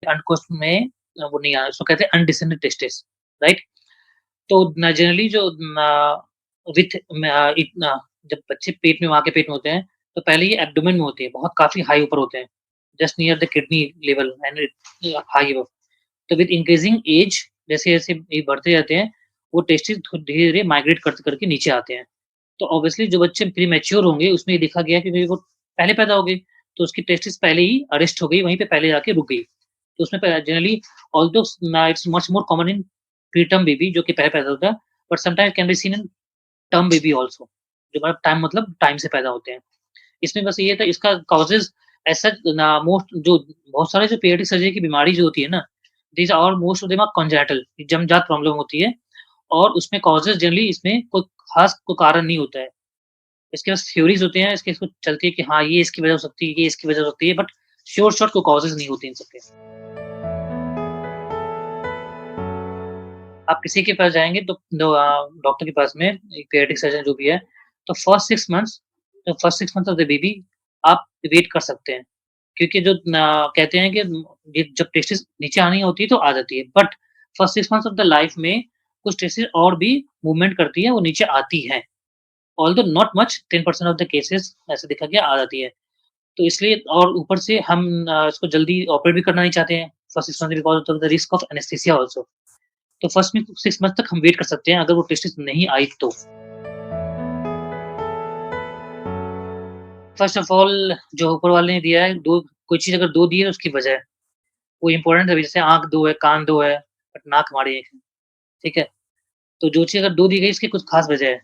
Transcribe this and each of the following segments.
अंडकोश में वो नहीं उसको कहते हैं अनडिसेंडेड टेस्टिस, राइट? तो न जनरली जो न विथ इतना जब बच्चे पेट में माँ के पेट में होते हैं, तो पहले ये एब्डोमेन में होते हैं, बहुत काफ़ी हाई ऊपर होते हैं, just near the kidney level and high above. तो विद इंक्रीजिंग एज जैसे-जैसे ये बढ़ते जाते हैं, वो टेस्टिस धीरे-धीरे माइग्रेट करते करके नीचे आते हैं। तो ऑब्वियसली जो बच्चे प्रीमैच्योर होंगे, उसमें ये देखा गया कि भई वो पहले पैदा हो गई, तो उसकी टेस्टिस पहले ही अरेस्ट हो गई, वहीं पे पहले जाके रुक गई। तो उसमें generally although it's much more common in preterm baby जो कि पहले पैदा होता है, but sometimes can be seen in term baby also, जो मतलब टाइम से पैदा होते हैं। इसमें बस ये था इसका कॉजेज़ ऐसा ना मोस्ट जो बहुत सारे जो पीरियाडिक सर्जरी की बीमारी जो होती है ना, these are most of them are congenital, जन्मजात प्रॉब्लम होती है और उसमें कॉजेज़ जनरली इसमें कोई खास कोई कारण नहीं होता है। इसके बस थ्योरीज़ होते हैं, इसके कुछ चलती है कि हाँ, ये इसकी वजह हो सकती है, ये इसकी वजह हो सकती है, बट श्योर शॉट कोई कॉजेज़ नहीं होती इन सब के। आप किसी के पास जाएँगे तो डॉक्टर के पास में एक पीडियाट्रिक सर्जन जो भी है, तो first 6 months of the baby आप वेट कर सकते हैं। क्योंकि जो कहते हैं कि ये जब टेस्टिस नीचे आनी होती है तो आ जाती है, but first 6 months of the life में कुछ टेस्टिस और भी मूवमेंट करती है, वो नीचे आती हैं। Although not much 10% of the cases ऐसे देखा गया आ जाती है। तो इसलिए और ऊपर से हम इसको जल्दी ऑपरेट भी करना नहीं चाहते हैं, first 6 month because of the risk of anaesthesia also. तो फर्स्ट में 6 मंथ तक हम वेट कर सकते हैं अगर वो टेस्टिस नहीं आई तो। फर्स्ट ऑफ ऑल जो ऊपर वाले ने दिया है 2 कोई चीज़ अगर 2 दी है उसकी वजह है। वो इम्पोर्टेंट है जैसे आँख 2 है, कान 2 है, बट नाक हमारी 1 है, ठीक है? तो जो चीज़ अगर 2 दी गई इसकी कुछ ख़ास वजह है।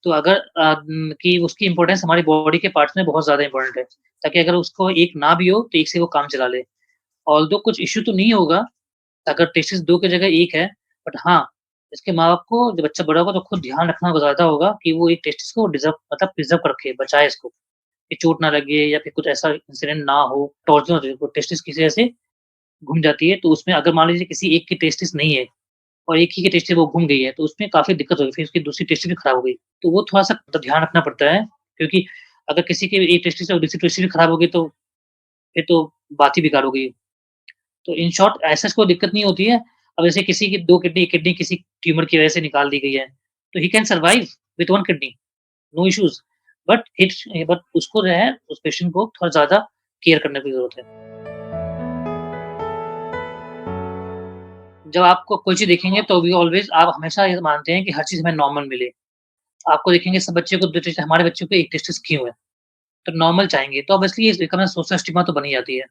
तो अगर कि उसकी इम्पोर्टेंस हमारी बॉडी के पार्ट्स में बहुत ज़्यादा इम्पोर्टेंट है, ताकि अगर उसको 1 ना भी हो तो 1 से वो काम चला ले। ऑल्दो कुछ इश्यू तो नहीं होगा, अगर टेस्टिस 2 की जगह 1 है, बट हाँ, इसके माँ-बाप को जब बच्चा बड़ा होगा तो खुद ध्यान रखना ज़्यादा होगा कि वो एक टेस्टिस को डिज़र्व मतलब प्रिज़र्व कर रखे, बचाए इसको, कि चोट ना लगे या फिर कुछ ऐसा इंसिडेंट ना हो, टॉर्चर ना हो जाए। तो टेस्टिस किसी वजह से घूम जाती है, तो उसमें अगर मान लीजिए किसी एक की टेस्टिस नहीं है और एक ही की टेस्टिस वो घूम गई है, तो उसमें काफ़ी दिक्कत होगी, फिर उसकी दूसरी टेस्टिस भी खराब हो गई। तो वो थोड़ा-सा मतलब ध्यान रखना पड़ता है, क्योंकि अगर किसी की एक टेस्टिस और दूसरी टेस्टिस भी खराब हो गई तो फिर तो बात ही बेकार हो गई। तो इन शॉर्ट ऐसा कोई दिक्कत नहीं होती है। अब जैसे किसी की 2 किडनी, 1 किडनी किसी ट्यूमर की वजह से निकाल दी गई है, तो he can survive with 1 kidney, no issues. But उसको जो है उस पेशेंट को थोड़ा ज़्यादा केयर करने की ज़रूरत है। जब आपको कोई चीज़ देखेंगे तो वी ऑलवेज़ आप हमेशा ये मानते हैं कि हर चीज़ हमें नॉर्मल मिले। आपको देखेंगे सब बच्चे को 2 टेस्ट हमारे बच्चों को 1 टेस्टिस क्यों है? तो नॉर्मल चाहेंगे, तो ऑब्वियसली ये एक सोशल स्टिग्मा तो बनी जाती है।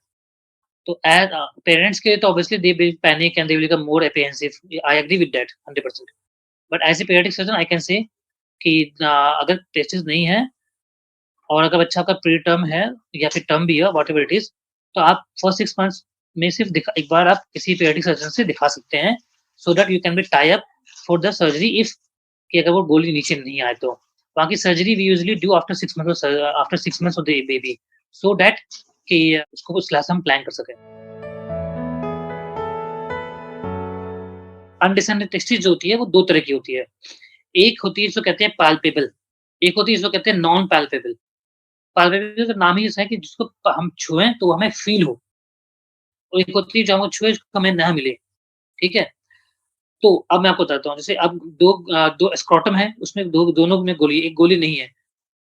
तो पेरेंट्स के लिए तो obviously they will panic and they will become more apprehensive. I agree with that 100%। But as a pediatric surgeon I can say कि अगर टेस्टिस नहीं है और अगर बच्चा आपका प्री टर्म है या फिर टर्म भी है व्हाटएवर इट इज़, तो आप फर्स्ट 6 मंथ्स में सिर्फ दिखा एक बार आप किसी पीडियाट्रिक सर्जन से दिखा सकते हैं, so that you can be tie up for the surgery if कि अगर वो गोली नीचे नहीं आए तो। बाकी surgery we usually do after 6 months of the baby, so that कि उसको उस क्लास हम प्लान कर सकें। अनडिसेंडेड टेस्टिस जो होती है वो 2 तरह की होती है। एक होती है जिसको कहते हैं पाल्पेबल, एक होती है जिसको कहते हैं नॉन पाल्पेबल। पाल्पेबल का नाम ही ऐसा है कि जिसको हम छुएँ तो हमें फ़ील हो, और एक होती है जो हम छुए जिसको हमें ना मिले, ठीक है? तो अब मैं आपको बताता हूँ, जैसे अब 2 स्क्रोटम है, उसमें दो दोनों में गोली, एक गोली नहीं है।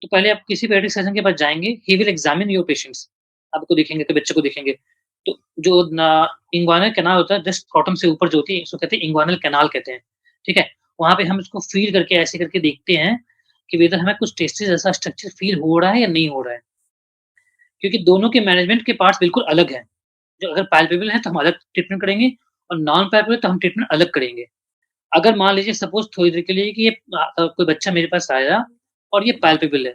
तो पहले आप किसी पेडियाट्रिक सर्जन के पास जाएँगे, he will examine your patients. आपको देखेंगे, आपके बच्चे को देखेंगे। तो जो इंग्वानल कैनाल होता है जस्ट स्क्रोटम से ऊपर जो होती है, इसको कहते हैं इंग्वानल कैनाल कहते हैं, ठीक है? वहाँ पे हम इसको फ़ील करके ऐसे करके देखते हैं कि वेदर हमें कुछ टेस्टिस जैसा स्ट्रक्चर फ़ील हो रहा है या नहीं हो रहा है। क्योंकि दोनों के मैनेजमेंट के पार्ट्स बिल्कुल अलग हैं। जो अगर पैल्पेबल है तो हम अलग ट्रीटमेंट करेंगे और नॉन पैल्पेबल तो हम ट्रीटमेंट अलग करेंगे। अगर मान लीजिए सपोज़ थोड़ी देर के लिए कि ये कोई बच्चा मेरे पास आया और ये पैल्पेबल है।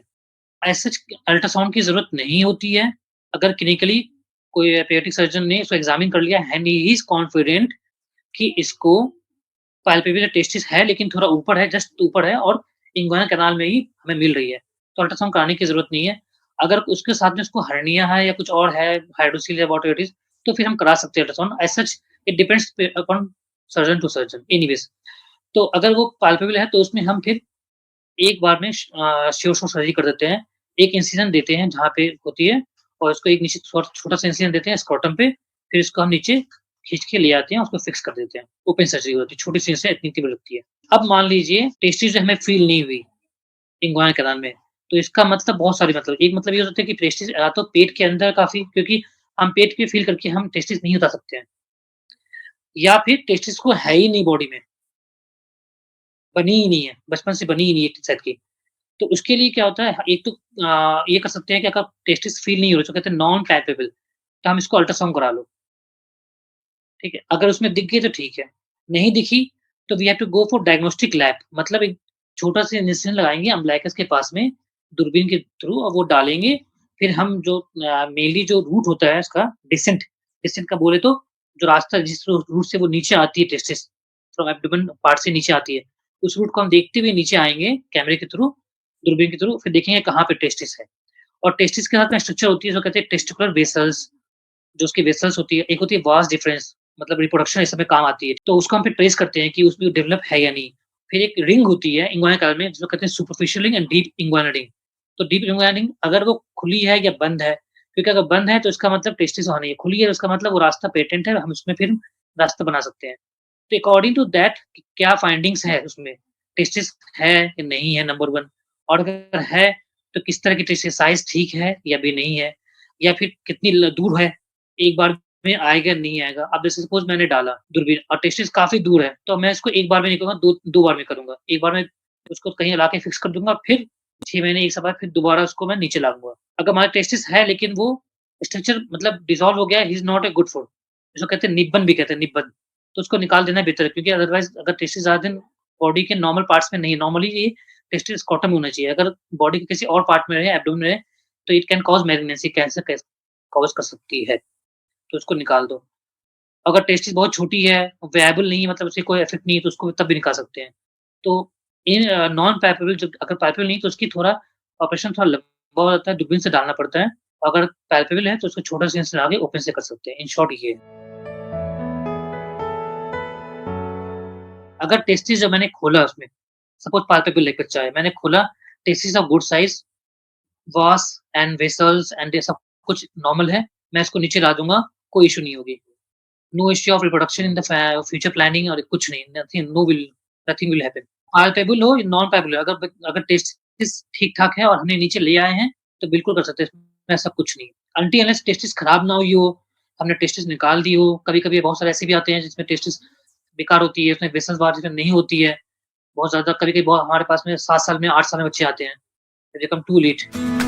एज़ सच अल्ट्रासाउंड की ज़रूरत नहीं होती है। अगर क्लिनिकली कोई पीडियाट्रिक सर्जन ने इसको एग्ज़ामिन कर लिया एंड ही इज़ कॉन्फिडेंट कि इसको पैल्पेबल टेस्टिस है लेकिन थोड़ा ऊपर है, जस्ट ऊपर है और इंग्वानल कैनाल में ही हमें मिल रही है। तो अल्ट्रासाउंड कराने की ज़रूरत नहीं है। अगर उसके साथ में उसको हर्निया है या कुछ और है, हाइड्रोसील या व्हाटएवर इट इज़, तो फिर हम करा सकते हैं ultrasound. As such it depends upon surgeon to surgeon anyways. तो अगर वो पाल्पेबल है तो उसमें हम फिर एक बार में श्योर शॉट सर्जरी कर देते हैं। एक इंसिजन देते हैं जहाँ पे होती है और उसको एक नीचे छोटा-सा इंसिजन देते हैं स्क्रोटम पे, फिर इसको हम नीचे खींच के ले आते हैं, उसको फिक्स कर देते हैं। ओपन सर्जरी होती है, छोटी सी से इतनी लगती है। अब मान लीजिए टेस्टिस जो हमें फ़ील नहीं हुई इंग्वाना कैनाल में, तो इसका मतलब बहुत सारे मतलब एक मतलब ये हो सकता है कि टेस्टिस या तो पेट के अंदर काफ़ी क्योंकि हम पेट के फ़ील करके हम टेस्टिस नहीं हटा सकते हैं, या फिर टेस्टिस को है ही नहीं बॉडी में, बनी ही नहीं है, बचपन से बनी ही नहीं है एक सेट की। तो उसके लिए क्या होता है, एक तो ये कर सकते हैं कि अगर टेस्टिस फ़ील नहीं हो रहा, तो कहते हैं नॉन पैल्पेबल, तो हम इसको अल्ट्रासाउंड करा लो, ठीक है? अगर उसमें दिख गई तो ठीक है, नहीं दिखी तो we have to go for diagnostic lab मतलब एक छोटा-सा इंजेक्शन लगाएँगे अम्ब्लाइकस के पास में, दूरबीन के थ्रू और वो डालेंगे, फिर हम जो मेनली जो रूट होता है इसका डिसेंट डिसेंट का बोले तो जो रास्ता जिस रूट से वो नीचे आती है टेस्टिस, फ्रॉम एब्डोमेन पार्ट से नीचे आती है, उस रूट को हम देखते हुए नीचे आएँगे कैमरे के थ्रू, दूरबीन के थ्रू, फिर देखेंगे कहाँ पे टेस्टिस है। और टेस्टिस के साथ में स्ट्रक्चर होती है जो कहते हैं टेस्टिकुलर वेसल्स जो उसकी वेसल्स होती है, एक होती है वास डिफरेंस मतलब रिप्रोडक्शन इस समय काम आती है। तो उसको हम फिर ट्रेस करते हैं कि उसमें डेवलप है या नहीं। फिर एक रिंग होती है इंग्वाना कैनाल में जिसको कहते हैं superficial ring and deep inguinal ring. तो डीप इंग्वाना रिंग अगर वो खुली है या बंद है, क्योंकि अगर बंद है तो इसका मतलब टेस्टिस वहाँ नहीं है, खुली है तो इसका मतलब वो रास्ता पेटेंट है, हम उसमें फिर रास्ता बना सकते हैं। तो अकॉर्डिंग टू दैट क्या फाइंडिंग्स है उसमें, टेस्टिस है या नहीं है नंबर 1 और अगर है तो किस तरह की टेस्टिस साइज़ ठीक है या भी नहीं है, या फिर कितनी दूर है, एक बार में आएगा नहीं आएगा। अब जैसे सपोज़ मैंने डाला दूरबीन और टेस्टिस काफ़ी दूर है, तो मैं इसको एक बार में नहीं करूँगा, 2 बार में करूँगा। एक बार में उसको कहीं ला के फिक्स कर दूँगा, फिर 6 महीने 1 साल बाद फिर दोबारा उसको मैं नीचे लाऊँगा। अगर हमारा टेस्टिस है लेकिन वो स्ट्रक्चर मतलब डिसॉल्व हो गया है, he is not a good food. जिसको कहते हैं निब्बन भी कहते हैं निब्बन। तो उसको निकाल देना बेहतर है क्योंकि अदरवाइज़ अगर टेस्टिस ज़्यादा दिन बॉडी के नॉर्मल पार्ट्स में नहीं है, नॉर्मली ये टेस्टिस स्क्रॉटम में होना चाहिए। अगर बॉडी के किसी और पार्ट में रहे, एब्डोमेन में रहे, तो it can cause malignancy cancer cause कर सकती है। तो उसको निकाल दो। अगर टेस्टिस बहुत छोटी है, वायबल नहीं है मतलब उससे कोई इफ़ेक्ट नहीं है तो उसको तब भी निकाल सकते हैं। तो इन नॉन पैल्पेबल जब अगर पैल्पेबल नहीं है तो उसकी थोड़ा ऑपरेशन थोड़ा लंबा हो जाता है, दूरबीन से डालना पड़ता है। अगर पैल्पेबल है तो उसको छोटा सा इंसिजन लगा के ओपन से कर सकते हैं। इन शॉर्ट ये है। अगर टेस्टिस जब मैंने खोला उसमें, सपोज़ पैल्पेबल एक बच्चा है, मैंने खोला टेस्टिस ऑफ गुड साइज़, वास एंड वेसल्स एंड ये सब कुछ नॉर्मल है, मैं इसको नीचे ला दूँगा, कोई इश्यू नहीं होगी। No issue of reproduction in the future planning और कुछ नहीं, नथिंग विल हैपन। पैल्पेबल हो, नॉन पैल्पेबल हो, अगर टेस्टिस ठीक-ठाक है और हमने नीचे ले आए हैं, तो बिल्कुल कर सकते हैं, इसमें ऐसा कुछ नहीं है। अनटिल अनलेस टेस्टिस खराब ना हुई हो, हमने टेस्टिस निकाल दी हो, कभी-कभी बहुत सारे ऐसे भी आते हैं जिसमें टेस्टिस बेकार होती है, उसमें वेसल्स बाहर जिसमें नहीं होती है, बहुत ज़्यादा कभी-कभी बहुत हमारे पास में 7 साल में 8 साल में बच्चे आते हैं, दे कम टू लेट।